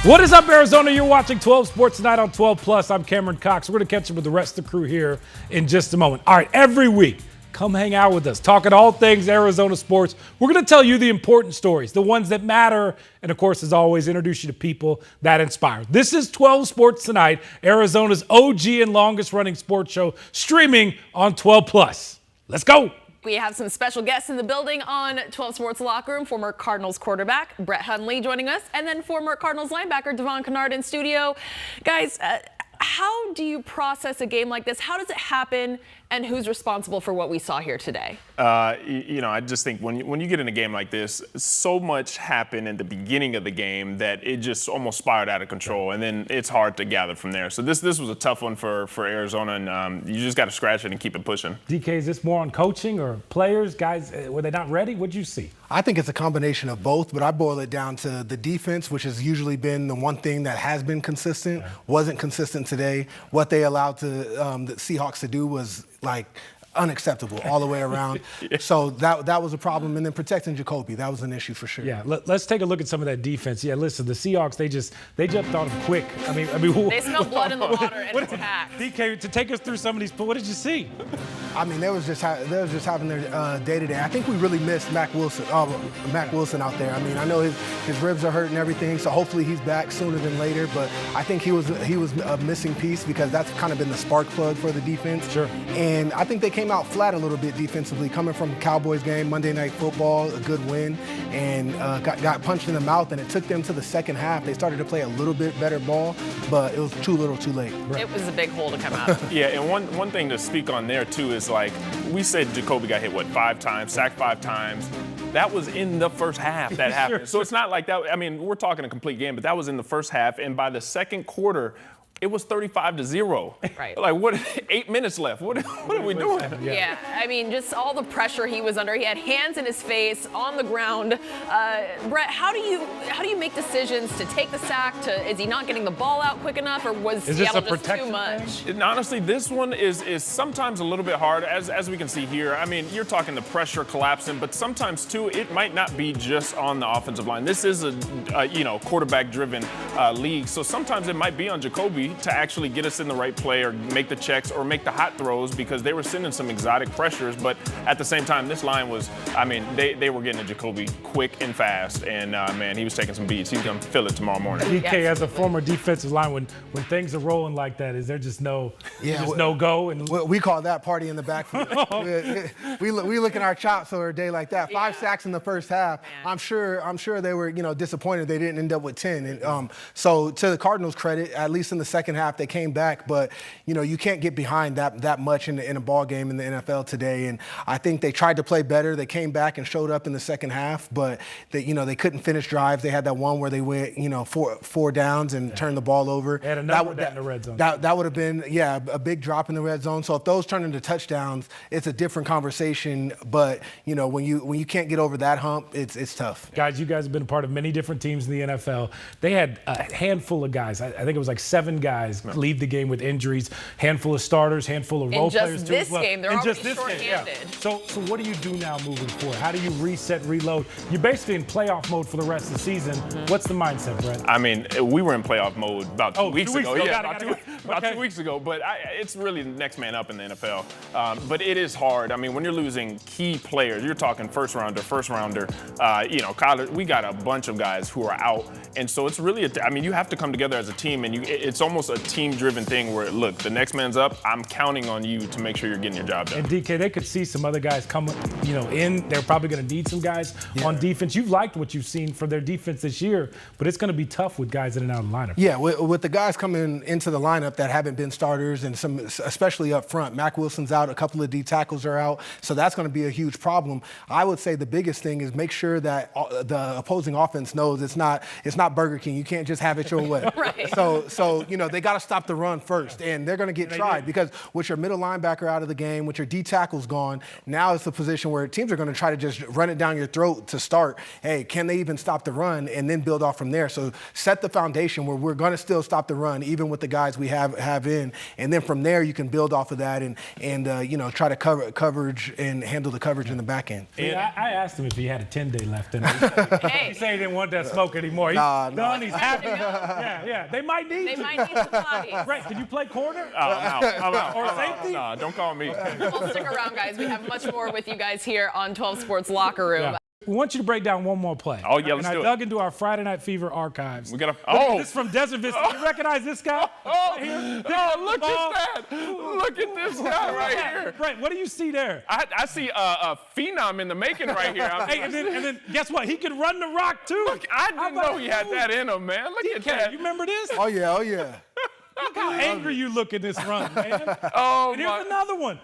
What is up, Arizona? You're watching 12 Sports tonight on 12 Plus. I'm Cameron Cox. We're going to catch up with the rest of the crew here in just a moment. All right, every week, come hang out with us, talking all things Arizona sports. We're going to tell you the important stories, the ones that matter, and of course, as always, introduce you to people that inspire. This is 12 Sports Tonight, Arizona's OG and longest running sports show, streaming on 12 Plus. Let's go. We have some special guests in the building on 12 Sports Locker Room. Former Cardinals quarterback Brett Hundley joining us, and then former Cardinals linebacker Devon Kennard in studio. Guys, how do you process a game like this? How does it happen, and who's responsible for what we saw here today? I just think when you get in a game like this, so much happened in the beginning of the game that it just almost spiraled out of control, and then it's hard to gather from there. So this was a tough one for Arizona, and you just got to scratch it and keep it pushing. DK, is this more on coaching or players? Guys, were they not ready? What'd you see? I think it's a combination of both, but I boil it down to the defense, which has usually been the one thing that has been consistent, wasn't consistent today. What they allowed the Seahawks to do was like unacceptable all the way around. So that was a problem. And then protecting Jacoby, that was an issue for sure. Yeah, let's take a look at some of that defense. Yeah, listen, the Seahawks, they jumped on him quick. I mean, they smelled blood in the water and attacked. DK, to take us through some of these, what did you see? I mean, they was just having their day-to-day. I think we really missed Mac Wilson out there. I mean, I know his ribs are hurt and everything, so hopefully he's back sooner than later. But I think he was a missing piece because that's kind of been the spark plug for the defense. Sure. And I think they came out flat a little bit defensively, coming from Cowboys game, Monday Night Football, a good win, and got punched in the mouth, and it took them to the second half. They started to play a little bit better ball, but it was too little too late. Right. It was a big hole to come out of. Yeah, and one thing to speak on there, too, is like we said Jacoby got hit, 5 times, sacked 5 times. That was in the first half that happened. Sure. So it's not like that. I mean, we're talking a complete game, but that was in the first half, and by the second quarter, it was 35-0. Right. Like, what? 8 minutes left. What are we doing? Yeah. I mean, just all the pressure he was under. He had hands in his face on the ground. Brett, how do you make decisions to take the sack? Is he not getting the ball out quick enough, or was Seattle just too much? And honestly, this one is sometimes a little bit hard, as we can see here. I mean, you're talking the pressure collapsing, but sometimes too, it might not be just on the offensive line. This is a quarterback-driven league, so sometimes it might be on Jacoby to actually get us in the right play or make the checks or make the hot throws because they were sending some exotic pressures. But at the same time, this line was, I mean, they were getting to Jacoby quick and fast. And, man, he was taking some beats. He's going to feel it tomorrow morning. DK, as a former defensive line, when things are rolling like that, is there just no go? And we call that party in the backfield. we look at our chops over a day like that. 5 sacks in the first half. Man. I'm sure they were disappointed they didn't end up with 10. And so to the Cardinals' credit, at least in the second half, they came back, but you can't get behind that much in a ball game in the NFL today. And I think they tried to play better. They came back and showed up in the second half, but they couldn't finish drives. They had that one where they went four downs and turned the ball over. They had another in the red zone. That would have been a big drop in the red zone. So if those turn into touchdowns, it's a different conversation. But when you can't get over that hump, it's tough. Guys, you guys have been a part of many different teams in the NFL. They had a handful of guys. I think it was like 7 guys leave the game with injuries. Handful of starters, handful of role players too. In just this game, they're already shorthanded. Yeah. So what do you do now moving forward? How do you reset, reload? You're basically in playoff mode for the rest of the season. Mm-hmm. What's the mindset, Brett? I mean, we were in playoff mode about 2 weeks ago. Yeah, about 2 weeks ago. But it's really the next man up in the NFL. But it is hard. I mean, when you're losing key players, you're talking first rounder. Kyler, we got a bunch of guys who are out, and so it's really you have to come together as a team, and it's almost a team-driven thing where, look, the next man's up. I'm counting on you to make sure you're getting your job done. And DK, they could see some other guys come, in. They're probably going to need some guys on defense. You've liked what you've seen for their defense this year, but it's going to be tough with guys in and out of the lineup. Yeah, with the guys coming into the lineup that haven't been starters, and some, especially up front. Mac Wilson's out. A couple of D tackles are out, so that's going to be a huge problem. I would say the biggest thing is make sure that the opposing offense knows it's not Burger King. You can't just have it your way. Right. So they got to stop the run first, and they're going to get tried because with your middle linebacker out of the game, with your D tackles gone, now it's a position where teams are going to try to just run it down your throat to start. Hey, can they even stop the run, and then build off from there? So set the foundation where we're going to still stop the run, even with the guys we have have in, and then from there you can build off of that and try to coverage and handle the coverage in the back end. Yeah, I asked him if he had a 10-day left in him. He said he didn't want that smoke anymore. He's done. He's happy. Yeah. They might need some bodies. Right. Can you play corner? I'm out. Or safety? No, don't call me. Well, stick around, guys. We have much more with you guys here on 12 Sports Locker Room. Yeah. We want you to break down one more play. Oh, yeah, let's do it. And I dug into our Friday Night Fever archives. We got This is from Desert Vista. You recognize this guy? Look at that. Look at this guy right here. Right, what do you see there? I see a phenom in the making right here. Hey, and then guess what? He could run the rock, too. Look, I didn't know he had that in him, man. Look at that. You remember this? Oh, yeah. Look how angry you look in this run, man. Oh, and here's another one.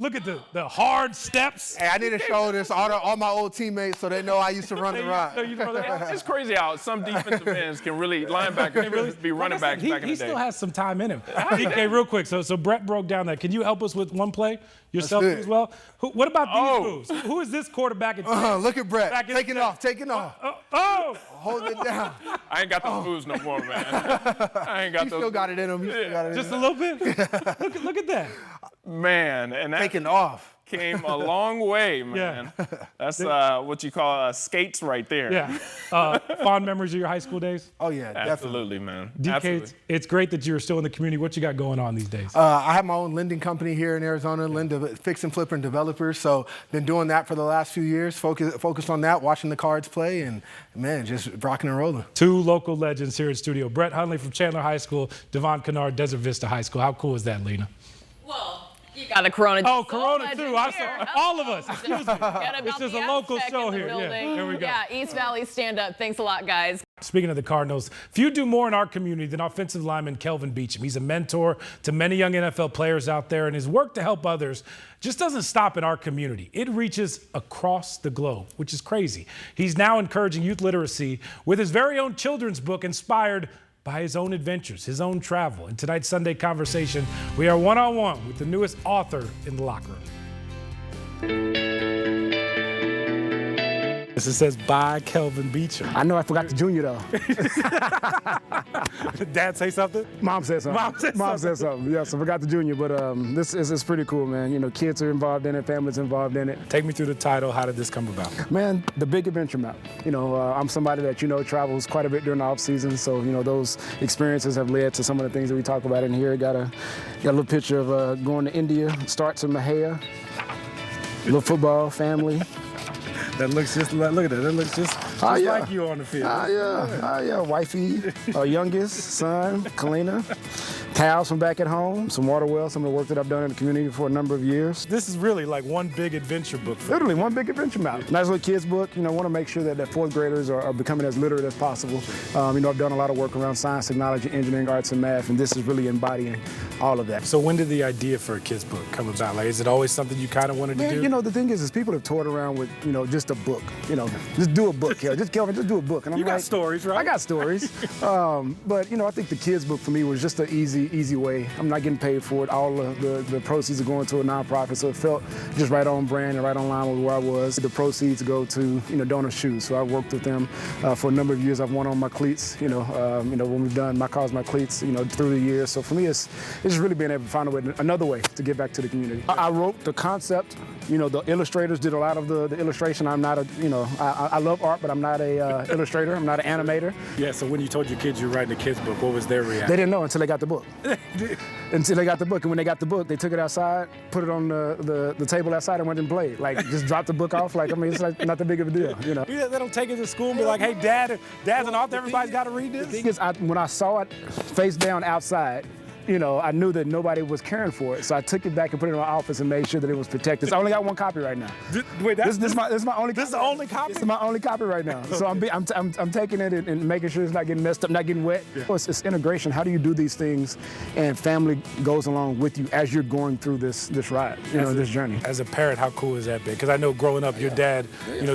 Look at the hard steps. Hey, I need to show this all my old teammates so they know I used to run the rock. It's crazy how some defensive ends can linebackers be running backs back in the day. He still has some time in him. DK, real quick. So Brett broke down that. Can you help us with one play yourself as well? What about these moves? Who is this quarterback? Look at Brett. Taking off. Holding it down. I ain't got those moves no more, man. I ain't got He those. still got it in him. Just a little bit? Look at that. Man, and that taking off. Came a long way, man. Yeah. That's what you call skates right there. Yeah. Fond memories of your high school days? Oh, yeah, absolutely, man. DK, absolutely. It's great that you're still in the community. What you got going on these days? I have my own lending company here in Arizona, fix and flip and developers. So been doing that for the last few years, focused on that, watching the Cards play, and, man, just rocking and rolling. Two local legends here in studio. Brett Hundley from Chandler High School, Devon Kennard, Desert Vista High School. How cool is that, Lena? Well, you got a Corona. Oh, Corona too. All of us. Excuse me. It's just a local show here. Yeah, there we go. Yeah, East Valley stand up. Thanks a lot, guys. Speaking of the Cardinals, few do more in our community than offensive lineman Kelvin Beachum. He's a mentor to many young NFL players out there, and his work to help others just doesn't stop in our community. It reaches across the globe, which is crazy. He's now encouraging youth literacy with his very own children's book inspired by his own adventures, his own travel. In tonight's Sunday Conversation, we are one-on-one with the newest author in the locker room. This says, by Kelvin Beachum. I know I forgot the junior, though. Dad say something? Mom said something. Mom said something. Yes, I forgot the junior, but this is pretty cool, man. You know, kids are involved in it, families involved in it. Take me through the title. How did this come about? Man, the Big Adventure Map. You know, I'm somebody that, travels quite a bit during the off season, so, those experiences have led to some of the things that we talk about in here. Got a little picture of going to India, starts in Mahia, little football, family. That looks just, look at that. That looks just like you on the field. Yeah. Wifey, our youngest son, Kalina. Towels from back at home, some water wells, some of the work that I've done in the community for a number of years. This is really like one big adventure book. Literally, one big adventure map. Nice little kids book. Want to make sure that fourth graders are becoming as literate as possible. I've done a lot of work around science, technology, engineering, arts, and math, and this is really embodying all of that. So when did the idea for a kids book come about? Like, is it always something you kind of wanted to do? The thing is people have toured around with, just a book. Just do a book, Kelvin. Just do a book. And I'm got stories, right? I got stories. But, I think the kids book for me was just an easy way. I'm not getting paid for it. All of the proceeds are going to a nonprofit, so it felt just right on brand and right on line with where I was. The proceeds go to, Donor Shoes. So I worked with them for a number of years. I've won on my cleats, when we've done my cause, my cleats, through the years. So for me, it's just really being able to find another way to give back to the community. I wrote the concept. The illustrators did a lot of the illustration. I'm not I love art, but I'm not a illustrator. I'm not an animator. Yeah, so when you told your kids you were writing a kid's book, what was their reaction? They didn't know until they got the book. And when they got the book, they took it outside, put it on the table outside, and went and played. Like, just dropped the book off. Like, it's like not that big of a deal, Yeah, they don't take it to school and be like, hey, Dad's an author, everybody's got to read this? The thing is, when I saw it face down outside, I knew that nobody was caring for it, so I took it back and put it in my office and made sure that it was protected. So I only got one copy right now. Wait, this is my only. This is the only copy. This is my only copy right now. So I'm taking it and making sure it's not getting messed up, not getting wet. Yeah. It's integration. How do you do these things, and family goes along with you as you're going through this ride, this journey. As a parent, how cool is that, been? Because I know growing up, your dad,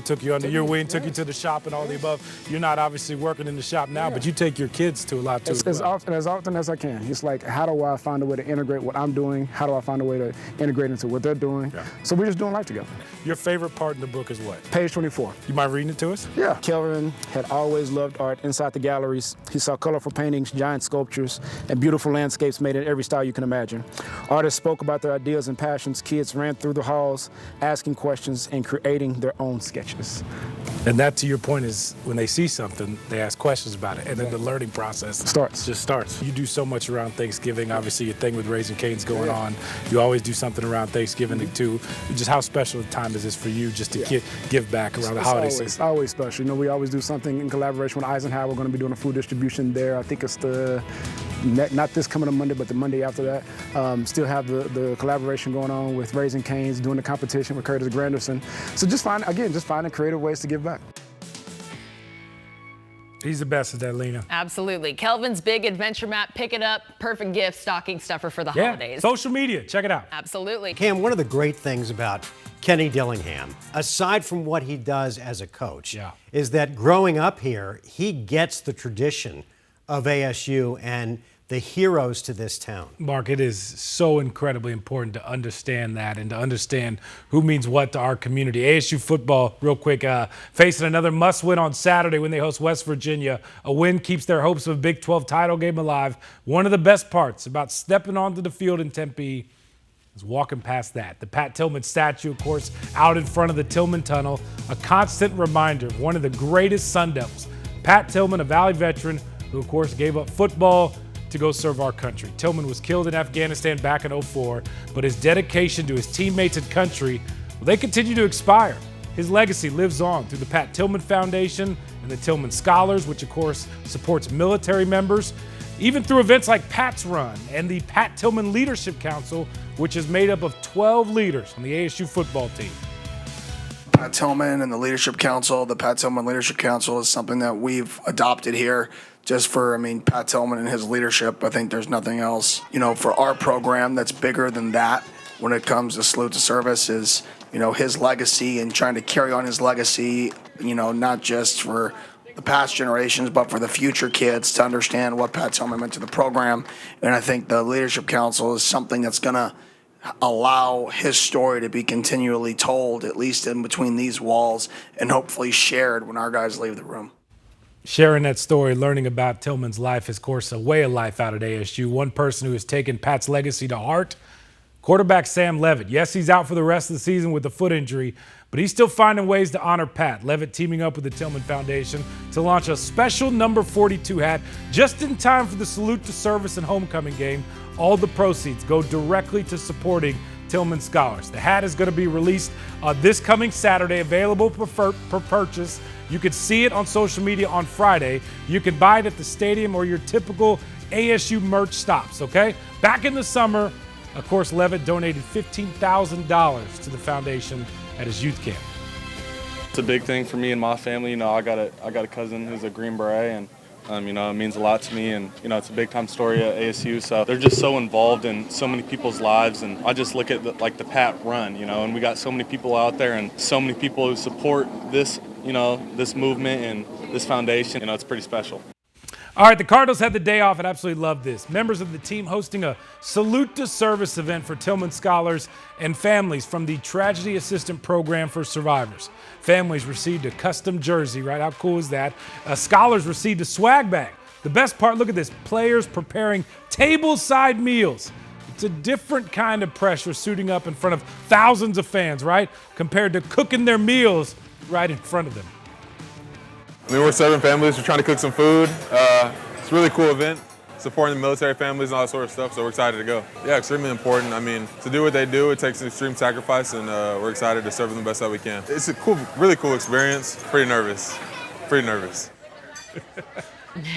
took you under your wing, took you to the shop and all the above. You're not obviously working in the shop now, but you take your kids to a lot too. As often as I can. It's like, how how do I find a way to integrate what I'm doing? How do I find a way to integrate into what they're doing? Yeah. So we're just doing life together. Your favorite part in the book is what? Page 24. You mind reading it to us? Yeah. Kelvin had always loved art. Inside the galleries, he saw colorful paintings, giant sculptures, and beautiful landscapes made in every style you can imagine. Artists spoke about their ideas and passions. Kids ran through the halls, asking questions and creating their own sketches. And that, to your point, is when they see something, they ask questions about it, and then the learning process just starts. You do so much around Thanksgiving. Obviously, your thing with Raising Cane's going on. You always do something around Thanksgiving too. Just how special a time is this for you, just to give back around the holiday season? It's always special. You know, we always do something in collaboration with Eisenhower. We're going to be doing a food distribution there. I think it's not this coming Monday, but the Monday after that. Still have the collaboration going on with Raising Cane's, doing the competition with Curtis Granderson. So just finding creative ways to give back. He's the best at that, Lena. Absolutely. Kelvin's big adventure map. Pick it up. Perfect gift, stocking stuffer for the holidays. Social media. Check it out. Absolutely. Cam, one of the great things about Kenny Dillingham, aside from what he does as a coach, is that growing up here, he gets the tradition of ASU and the heroes to this town. Mark, it is so incredibly important to understand that and to understand who means what to our community. ASU football, real quick, facing another must-win on Saturday when they host West Virginia. A win keeps their hopes of a Big 12 title game alive. One of the best parts about stepping onto the field in Tempe is walking past that. The Pat Tillman statue, of course, out in front of the Tillman Tunnel, a constant reminder of one of the greatest Sun Devils. Pat Tillman, a Valley veteran who, of course, gave up football to go serve our country. Tillman was killed in Afghanistan back in '04, but his dedication to his teammates and country, well, they continue to inspire. His legacy lives on through the Pat Tillman Foundation and the Tillman Scholars, which of course supports military members, even through events like Pat's Run and the Pat Tillman Leadership Council, which is made up of 12 leaders on the ASU football team. Pat Tillman and the Leadership Council, the Pat Tillman Leadership Council is something that we've adopted here just for, Pat Tillman and his leadership. I think there's nothing else, for our program that's bigger than that when it comes to Salute to Service is, his legacy and trying to carry on his legacy, not just for the past generations, but for the future kids to understand what Pat Tillman meant to the program. And I think the Leadership Council is something that's going to allow his story to be continually told, at least in between these walls, and hopefully shared when our guys leave the room. Sharing that story, learning about Tillman's life is, of course, a way of life out at ASU. One person who has taken Pat's legacy to heart, quarterback Sam Levitt. Yes, he's out for the rest of the season with a foot injury, but he's still finding ways to honor Pat. Levitt teaming up with the Tillman Foundation to launch a special number 42 hat just in time for the Salute to Service and homecoming game. All the proceeds go directly to supporting Tillman Scholars. The hat is going to be released this coming Saturday, available for purchase. You can see it on social media on Friday. You can buy it at the stadium or your typical ASU merch stops, okay? Back in the summer, of course, Levitt donated $15,000 to the foundation at his youth camp. It's a big thing for me and my family. I got a cousin who's a Green Beret, and it means a lot to me, and it's a big time story at ASU. So they're just so involved in so many people's lives, and I just look at the Pat Run, and we got so many people out there and so many people who support this, this movement and this foundation. It's pretty special. All right, the Cardinals had the day off and absolutely love this. Members of the team hosting a Salute to Service event for Tillman Scholars and families from the Tragedy Assistant Program for Survivors. Families received a custom jersey, right? How cool is that? Scholars received a swag bag. The best part, look at this, players preparing table-side meals. It's a different kind of pressure suiting up in front of thousands of fans, right? Compared to cooking their meals right in front of them. We're serving families, we're trying to cook some food. It's a really cool event, supporting the military families and all that sort of stuff, so we're excited to go. Yeah, extremely important. To do what they do, it takes an extreme sacrifice, and we're excited to serve them the best that we can. It's a cool, really cool experience. Pretty nervous.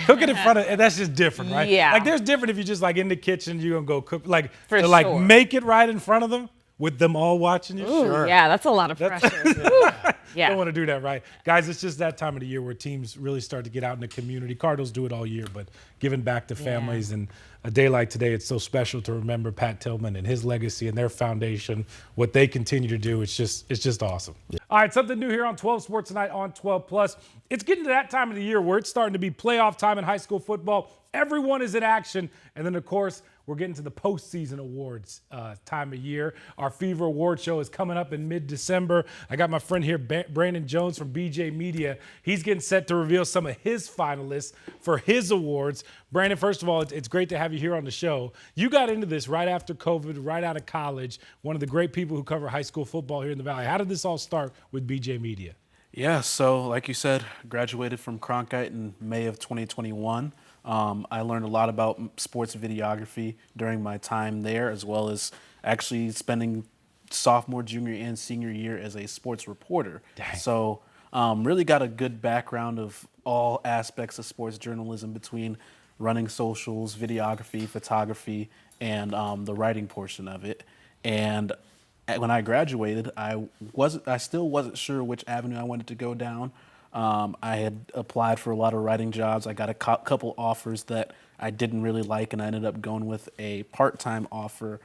Cooking in front of, that's just different, right? Yeah. There's different if you're just in the kitchen, you're gonna go cook, For to sure. make it right in front of them with them all watching you. Ooh, sure. yeah, that's a lot of pressure. Yeah. Don't want to do that, right? Guys, it's just that time of the year where teams really start to get out in the community. Cardinals do it all year, but giving back to families and a day like today, it's so special to remember Pat Tillman and his legacy and their foundation, what they continue to do. It's just awesome. Yeah. All right, something new here on 12 Sports tonight on 12 Plus. It's getting to that time of the year where it's starting to be playoff time in high school football. Everyone is in action. And then, of course, we're getting to the postseason awards time of year. Our Fever Award Show is coming up in mid-December. I got my friend here, Brandon Jones from BJ Media. He's getting set to reveal some of his finalists for his awards. Brandon, first of all, it's great to have you here on the show. You got into this right after COVID, right out of college, one of the great people who cover high school football here in the Valley. How did this all start with BJ Media? Yeah, so like you said, graduated from Cronkite in May of 2021. I learned a lot about sports videography during my time there, as well as actually spending sophomore, junior, and senior year as a sports reporter. Dang. So really got a good background of all aspects of sports journalism between running socials, videography, photography, and the writing portion of it. And when I graduated, I still wasn't sure which avenue I wanted to go down. I had applied for a lot of writing jobs. I got a couple offers that I didn't really like, and I ended up going with a part-time offer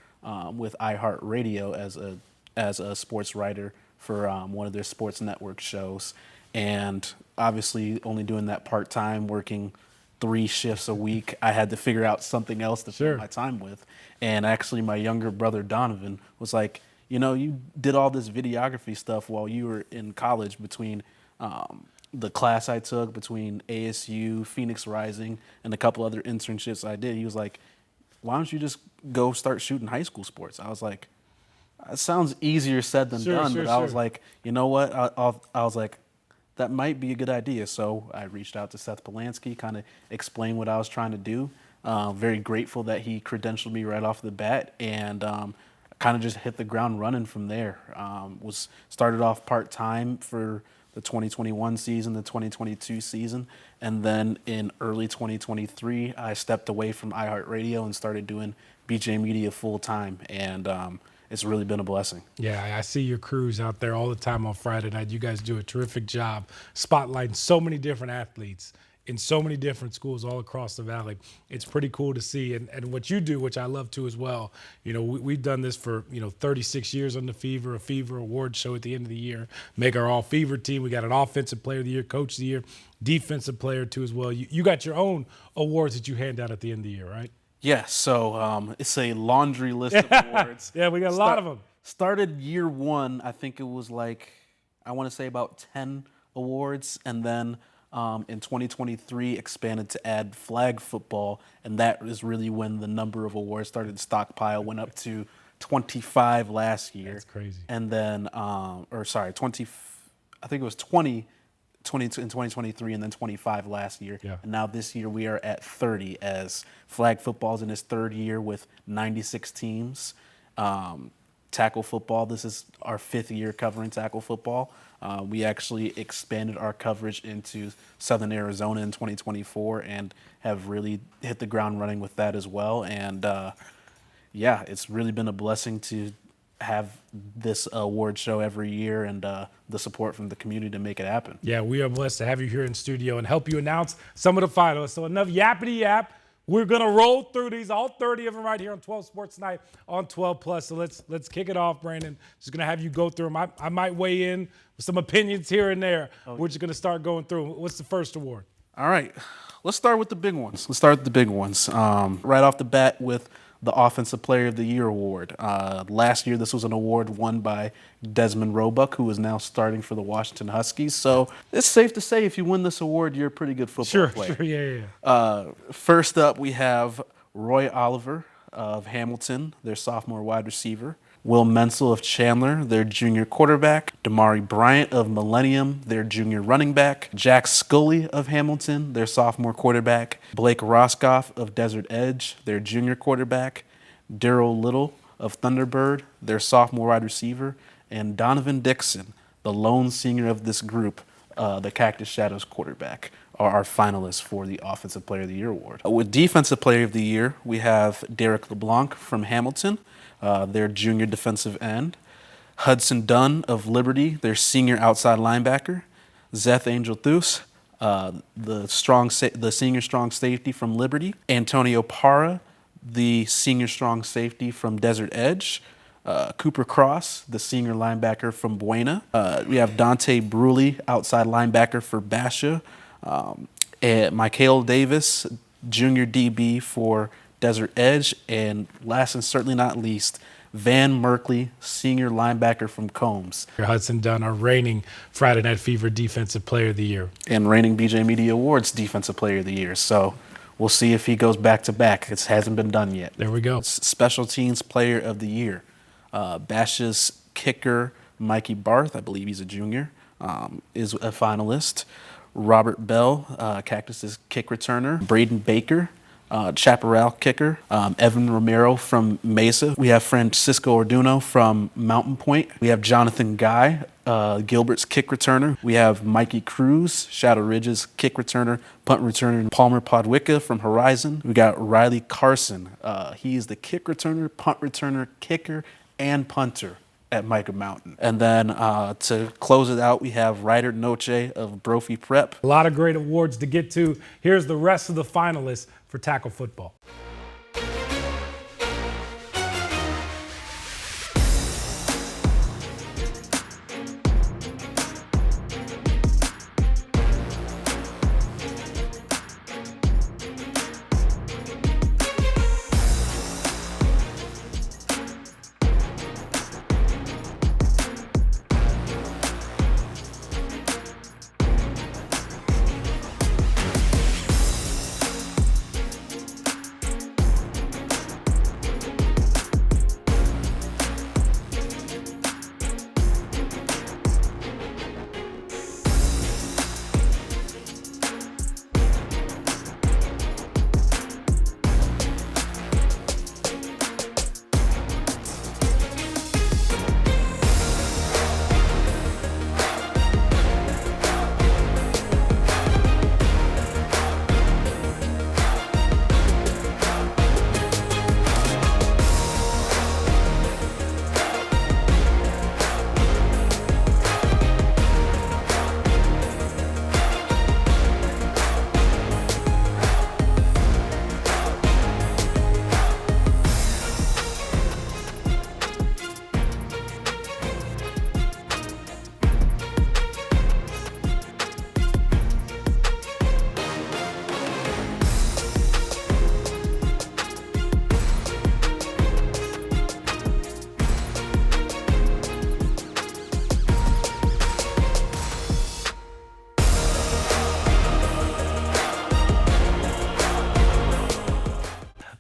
with iHeartRadio as a sports writer for one of their sports network shows. And obviously, only doing that part-time, working 3 shifts a week, I had to figure out something else to fill my time with. And actually, my younger brother Donovan was like, you know, you did all this videography stuff while you were in college between the class I took, between ASU, Phoenix Rising, and a couple other internships I did. He was like, why don't you just go start shooting high school sports? I was like, that sounds easier said than done. But I was like, you know what? I was like, that might be a good idea. So I reached out to Seth Polanski, kind of explained what I was trying to do. Very grateful that he credentialed me right off the bat, and kind of just hit the ground running from there. Started off part-time for the 2021 season, the 2022 season, and then in early 2023, I stepped away from iHeartRadio and started doing BJ Media full-time, and it's really been a blessing. Yeah, I see your crews out there all the time on Friday night. You guys do a terrific job spotlighting so many different athletes in so many different schools all across the Valley. It's pretty cool to see. And what you do, which I love too as well, you know, we've done this for, 36 years on the Fever, a Fever Award show at the end of the year, make our all Fever team. We got an Offensive Player of the Year, Coach of the Year, Defensive Player too as well. You got your own awards that you hand out at the end of the year, right? Yeah, so it's a laundry list of awards. Yeah, we got a lot of them. Started year one, I think it was like, I want to say about 10 awards, and then in 2023 expanded to add flag football, and that is really when the number of awards started to stockpile, went up to 25 last year. That's crazy. And then, 20, I think it was 20 in 2023 and then 25 last year. Yeah. And now this year we are at 30 as flag football's in its 3rd year with 96 teams. Tackle football, this is our 5th year covering tackle football. We actually expanded our coverage into Southern Arizona in 2024 and have really hit the ground running with that as well. And yeah, it's really been a blessing to have this award show every year and the support from the community to make it happen. Yeah, we are blessed to have you here in studio and help you announce some of the finalists. So enough yappity yap. We're going to roll through these, all 30 of them right here on 12 Sports Tonight on 12+. So let's kick it off, Brandon. Just going to have you go through them. I might weigh in with some opinions here and there. We're just going to start going through. What's the first award? All right. Let's start with the big ones. Right off the bat with the Offensive Player of the Year award. Last year, this was an award won by Desmond Roebuck, who is now starting for the Washington Huskies. So it's safe to say if you win this award, you're a pretty good football player. Sure, yeah. First up, we have Roy Oliver of Hamilton, their sophomore wide receiver. Will Menzel of Chandler, their junior quarterback. Damari Bryant of Millennium, their junior running back. Jack Scully of Hamilton, their sophomore quarterback. Blake Roscoff of Desert Edge, their junior quarterback. Darrell Little of Thunderbird, their sophomore wide receiver. And Donovan Dixon, the lone senior of this group, the Cactus Shadows quarterback, are our finalists for the Offensive Player of the Year award. With Defensive Player of the Year, we have Derek LeBlanc from Hamilton, their junior defensive end. Hudson Dunn of Liberty, their senior outside linebacker. Zeth Angel Thus, the senior strong safety from Liberty. Antonio Parra, the senior strong safety from Desert Edge. Cooper Cross, the senior linebacker from Buena. We have Dante Bruley, outside linebacker for Basha. And Michael Davis, junior DB for Desert Edge, and last and certainly not least, Van Merkley, senior linebacker from Combs. Hudson Dunn, our reigning Friday Night Fever Defensive Player of the Year. And reigning BJ Media Awards Defensive Player of the Year. So we'll see if he goes back-to-back. It hasn't been done yet. There we go. Special Teams Player of the Year. Bash's kicker, Mikey Barth, I believe he's a junior, is a finalist. Robert Bell, Cactus's kick returner. Braden Baker, Chaparral kicker. Evan Romero from Mesa. We have Francisco Orduno from Mountain Point. We have Jonathan Guy, Gilbert's kick returner. We have Mikey Cruz, Shadow Ridge's kick returner, punt returner. Palmer Podwicka from Horizon. We got Riley Carson. He is the kick returner, punt returner, kicker, and punter at Micah Mountain. And then to close it out, we have Ryder Noche of Brophy Prep. A lot of great awards to get to. Here's the rest of the finalists for tackle football.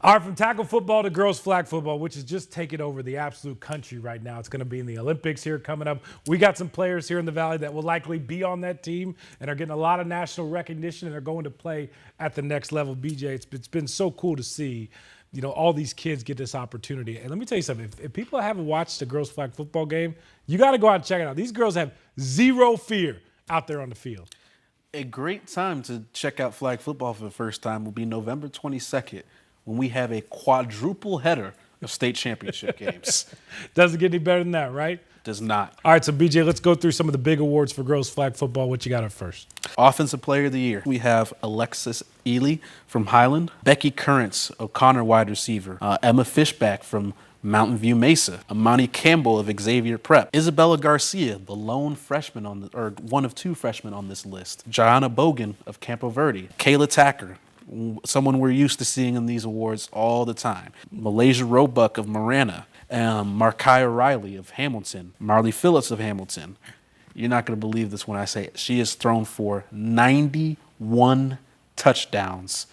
All right, from tackle football to girls flag football, which is just taking over the absolute country right now. It's going to be in the Olympics here coming up. We got some players here in the Valley that will likely be on that team and are getting a lot of national recognition and are going to play at the next level. BJ, it's been so cool to see, you know, all these kids get this opportunity. And let me tell you something. If people haven't watched the girls flag football game, you got to go out and check it out. These girls have zero fear out there on the field. A great time to check out flag football for the first time will be November 22nd. When we have a quadruple header of state championship games. Doesn't get any better than that, right? Does not. All right, so BJ, let's go through some of the big awards for girls flag football. What you got up first? Offensive Player of the Year. We have Alexis Ely from Highland, Becky Currents, O'Connor wide receiver, Emma Fishback from Mountain View Mesa, Amani Campbell of Xavier Prep, Isabella Garcia, the lone freshman or one of two freshmen on this list, Gianna Bogan of Campo Verde, Kayla Tacker, someone we're used to seeing in these awards all the time, Malaysia Roebuck of Marana, Markiah Riley of Hamilton, Marley Phillips of Hamilton. You're not going to believe this when I say it. She has thrown for 91 touchdowns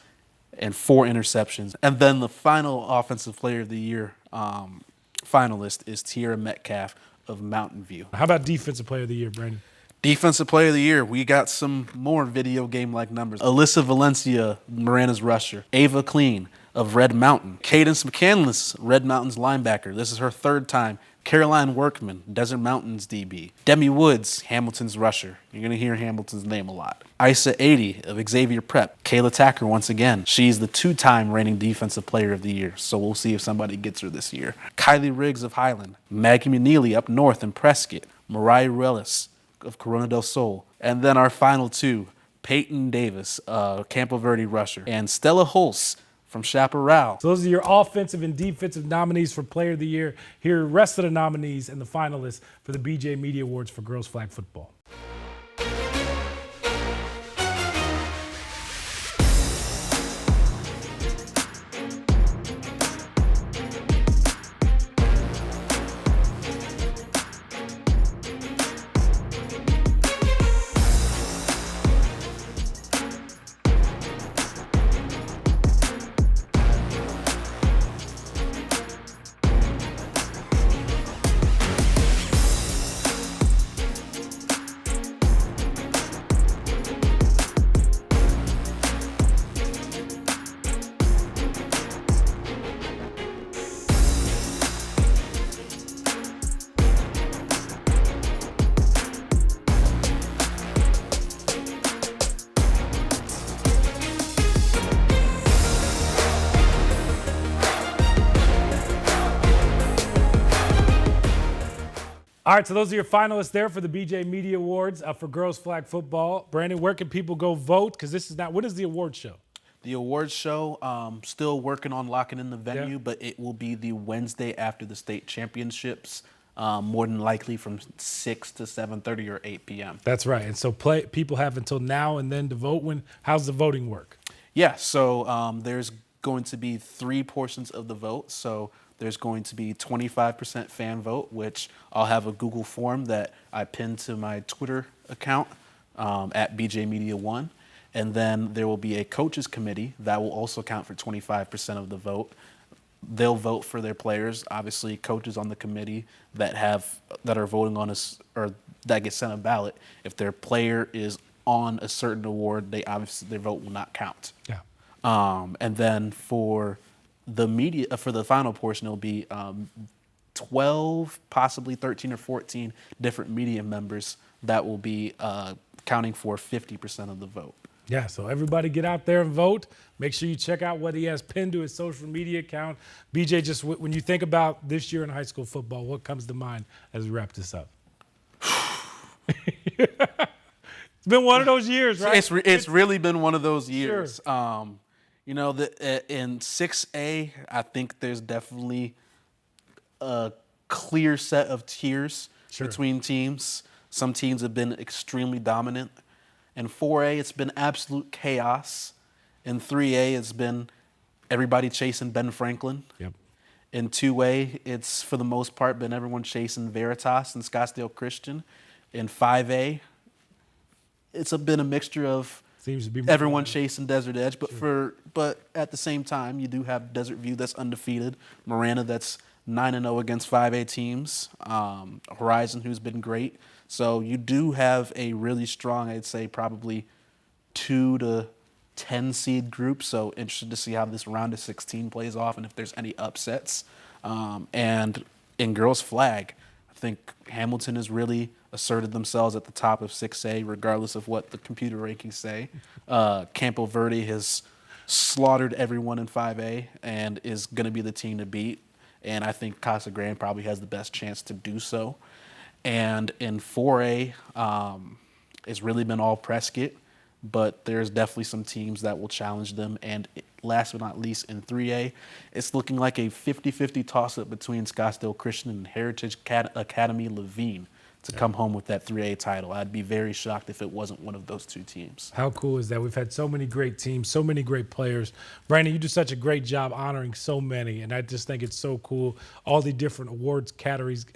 and 4 interceptions. And then the final Offensive Player of the Year finalist is Tierra Metcalf of Mountain View. How about Defensive Player of the Year, Brandon? Defensive Player of the Year, we got some more video game-like numbers. Alyssa Valencia, Marana's rusher. Ava Clean of Red Mountain. Cadence McCandless, Red Mountain's linebacker. This is her third time. Caroline Workman, Desert Mountain's DB. Demi Woods, Hamilton's rusher. You're going to hear Hamilton's name a lot. Isa 80 of Xavier Prep. Kayla Tacker once again. She's the 2-time reigning Defensive Player of the Year, so we'll see if somebody gets her this year. Kylie Riggs of Highland. Maggie McNeely up north in Prescott. Mariah Rellis of Corona del Sol. And then our final two, Peyton Davis, Campo Verde rusher, and Stella Hulse from Chaparral. So those are your offensive and defensive nominees for Player of the Year. Here are the rest of the nominees and the finalists for the BJ Media Awards for girls flag football. All right, so those are your finalists there for the BJ Media Awards for girls flag football. Brandon, where can people go vote? Because this is not, when is the award show? The awards show, still working on locking in the venue, but it will be the Wednesday after the state championships, more than likely from 6 to 7:30 or 8 p.m. That's right. And so people have until now and then to vote. How's the voting work? Yeah, so there's going to be 3 portions of the vote. So there's going to be 25% fan vote, which I'll have a Google form that I pinned to my Twitter account at BJ Media 1. And then there will be a coaches committee that will also count for 25% of the vote. They'll vote for their players. Obviously, coaches on the committee that are voting on us or that get sent a ballot, if their player is on a certain award, their vote will not count. Yeah. And then for the media, for the final portion, it'll be 12, possibly 13 or 14 different media members that will be counting for 50% of the vote. Yeah, so everybody get out there and vote. Make sure you check out what he has pinned to his social media account. BJ, just when you think about this year in high school football, what comes to mind as we wrap this up? It's been one of those years, right? It's really been one of those years. Sure. In 6A, I think there's definitely a clear set of tiers between teams. Some teams have been extremely dominant. In 4A, it's been absolute chaos. In 3A, it's been everybody chasing Ben Franklin. Yep. In 2A, it's for the most part been everyone chasing Veritas and Scottsdale Christian. In 5A, it's been a mixture of everyone chasing Desert Edge, but at the same time, you do have Desert View that's undefeated, Marana that's 9-0 against 5A teams, Horizon who's been great. So you do have a really strong, I'd say probably 2 to 10 seed group. So interested to see how this round of 16 plays off and if there's any upsets. And in girls flag, I think Hamilton has really asserted themselves at the top of 6A, regardless of what the computer rankings say. Campo Verde has slaughtered everyone in 5A and is going to be the team to beat. And I think Casa Grande probably has the best chance to do so. And in 4A, it's really been all Prescott, but there's definitely some teams that will challenge them. And last but not least, in 3A, it's looking like a 50-50 toss-up between Scottsdale Christian and Heritage Academy Levine to come home with that 3A title. I'd be very shocked if it wasn't one of those two teams. How cool is that? We've had so many great teams, so many great players. Brandon, you do such a great job honoring so many, and I just think it's so cool, all the different awards categories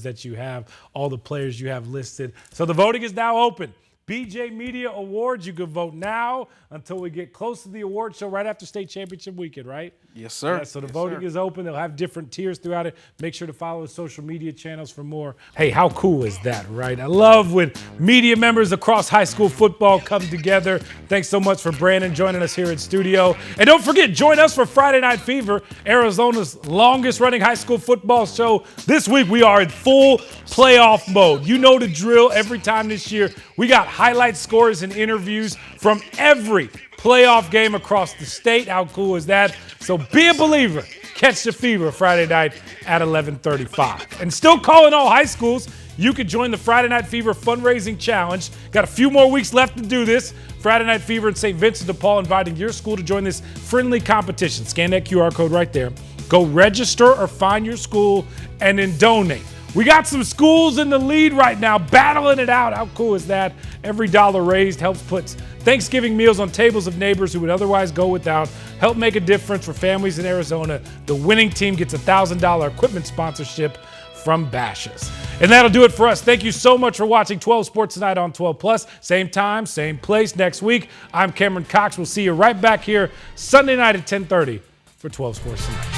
that you have, all the players you have listed. So the voting is now open. BJ Media Awards, you can vote now until we get close to the award show right after state championship weekend, right? Yes, sir. Yeah, so the voting is open. They'll have different tiers throughout it. Make sure to follow his social media channels for more. Hey, how cool is that, right? I love when media members across high school football come together. Thanks so much for Brandon joining us here in studio. And don't forget, join us for Friday Night Fever, Arizona's longest running high school football show. This week, we are in full playoff mode. You know the drill every time this year. We got highlight scores and interviews from every playoff game across the state. How cool is that? So be a believer. Catch the fever Friday night at 11:35. And still calling all high schools, you can join the Friday Night Fever Fundraising Challenge. Got a few more weeks left to do this. Friday Night Fever in St. Vincent de Paul inviting your school to join this friendly competition. Scan that QR code right there. Go register or find your school and then donate. We got some schools in the lead right now, battling it out. How cool is that? Every dollar raised helps put Thanksgiving meals on tables of neighbors who would otherwise go without. Help make a difference for families in Arizona. The winning team gets a $1,000 equipment sponsorship from Bashas'. And that'll do it for us. Thank you so much for watching 12 Sports Tonight on 12+. Same time, same place next week. I'm Cameron Cox. We'll see you right back here Sunday night at 10:30 for 12 Sports Tonight.